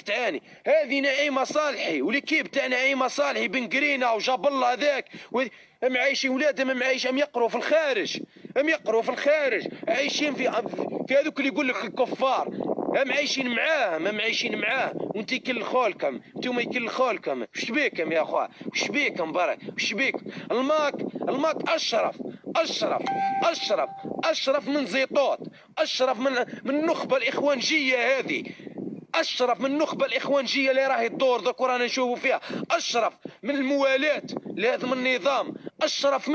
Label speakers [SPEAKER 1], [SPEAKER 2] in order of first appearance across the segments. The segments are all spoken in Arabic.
[SPEAKER 1] تعاني هذه نعيمه صالحي وليكيب تاع نعيمه صالحي بن قرينه وجاب الله هذاك هم عايشين ولادهم، هم عايشين، هم يقروا في الخارج، هم يقروا في الخارج، عايشين في هذوك اللي يقول لك الكفار، هم عايشين معاهم، هم عايشين معاه، وانت يكلخوا لكم، انتم يكلخوا لكم، وش بيكم يا اخوان؟ وش بيكم برك؟ وش بيكم؟ الماك اشرف من زيطوط، اشرف من النخبه الاخوانجيه هذه، اشرف من النخبه الاخوانجيه اللي راهي تدور ذوك رانا نشوفوا فيها، اشرف من الموالاه لهذا النظام، اشرف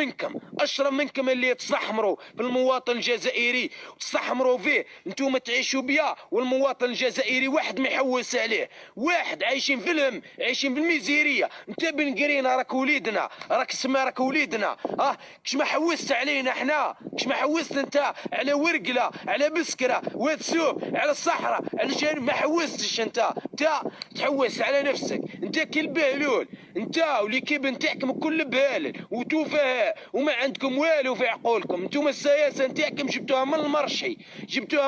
[SPEAKER 1] منكم اللي تستحمروا بالمواطن الجزائري وتستحمروا فيه، انتم تعيشوا بيا والمواطن الجزائري واحد ما يحوس عليه، واحد عايشين في الهم، عايشين في الميزيريه. انت بن قرينا راك وليدنا، راك سما راك وليدنا، كش ما حوست علينا احنا، كش ما حوست انت على ورقله، على بسكره، واتسوب، على الصحراء، على الجنوب، ما حوستش انت تحوس على نفسك، انت كل بهلول، انت وليكيب نتاعكم كل بهالل وتفاهه وما عندكم والو في عقولكم، انتم السياسه نتاعكم جبتوها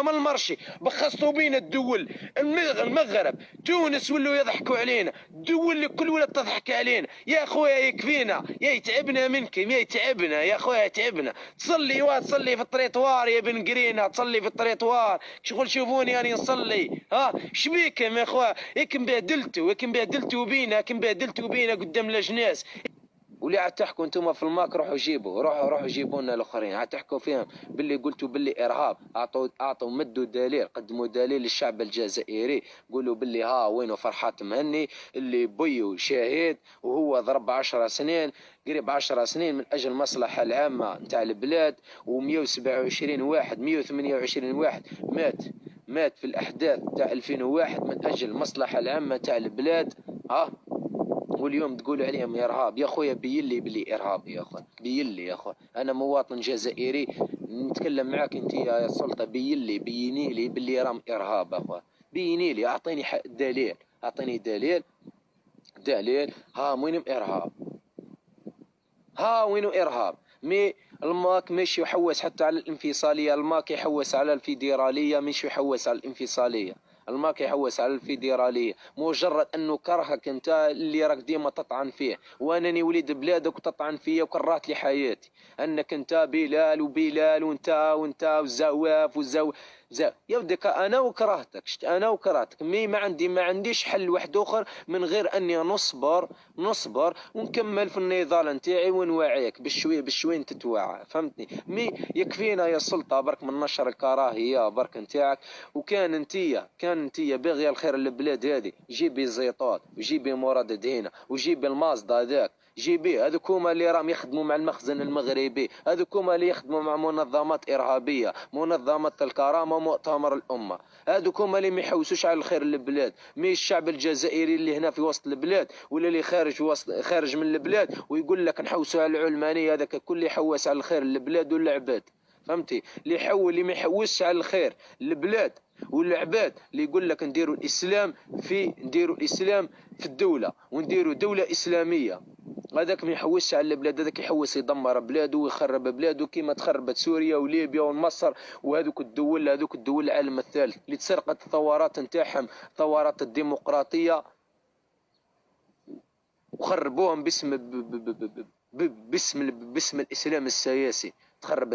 [SPEAKER 1] من المرشي، بخصتوا بينا الدول، المغرب، تونس ولاو يضحكوا علينا، الدول اللي كل ولا تضحك علينا، يا خويا يكفينا، يا يتعبنا منكم، يا يتعبنا يا خويا، يتعبنا، تصلي في الطريطوار يا بن قرينه، تصلي في الطريطوار، شغل شوفوني انا نصلي، شبيكم يا خويا؟ ياكم بهدلتوا بينا قدام الاجناس، واللي عاد تحكوا انتم في الماك روحوا جيبوا لنا الاخرين، عاد تحكوا فيهم باللي قلتوا باللي ارهاب، اعطوا مدوا دليل، قدموا دليل للشعب الجزائري، قولوا باللي وينه فرحات مهني اللي بيو شهيد وهو ضرب 10 سنين، قريب 10 سنين من اجل المصلحه العامه نتاع البلاد، و127 واحد 128 واحد مات في الاحداث تاع 2001 من اجل المصلحه العامه تاع البلاد، واليوم تقول عليهم ارهاب. يا خويا بيلي بلي ارهاب يا اخوان، بيلي يا اخوان، انا مواطن جزائري نتكلم معاك انت يا سلطه، بيني لي بلي رام ارهاب اخوان، بيني لي، اعطيني دليل، اعطيني دليل وين ارهاب، وين ارهاب؟ الماك مش يحوس حتى على الانفصاليه، الماك يحوس على الفيدراليه، مش يحوس على الانفصاليه، الماك يحوس على الفيدراليه، مجرد انه كرهك انت اللي راك ديما تطعن فيه، وانني وليد بلادك وتطعن فيا وكرهت لي حياتي، انك انت بلال وانت وزواف يا ودك انا وكرهتك ما عنديش حل واحد اخر من غير اني نصبر ونكمل في النضال نتاعي ونوعيك بالشوي انت تتوعى، فهمتني؟ يكفينا يا سلطه برك من نشر الكراهيه برك نتاعك، وكان انتيا باغيه الخير للبلاد هذه، جيبي زيطات وجيبي مراد دهينه وجيبي المازدا ذاك، جيبيه، هذوك هما اللي راهم يخدموا مع المخزن المغربي، هذوك هما اللي يخدموا مع منظمات ارهابيه، منظمات الكرامه ومؤتمر الامه، هذوك هما اللي ما يحوسوش على الخير للبلاد، مي الشعب الجزائري اللي هنا في وسط البلاد ولا اللي خارج من البلاد ويقول لك نحوسوا على العلمانيه، هذاك كل يحوس على الخير للبلاد والعباد، فهمتي؟ اللي ما يحوسش على الخير للبلاد والعباد، اللي يقول لك نديروا الاسلام في الدوله ونديروا دوله اسلاميه، هذاك ما يحوسش على البلاد، هذاك يحوس يدمر بلاده ويخرب بلاده كما تخربت سوريا وليبيا ومصر وهذوك الدول، العالم الثالث اللي تسرقت الثورات نتاعهم، ثورات الديمقراطيه، وخربوهم باسم الاسلام السياسي، تخربت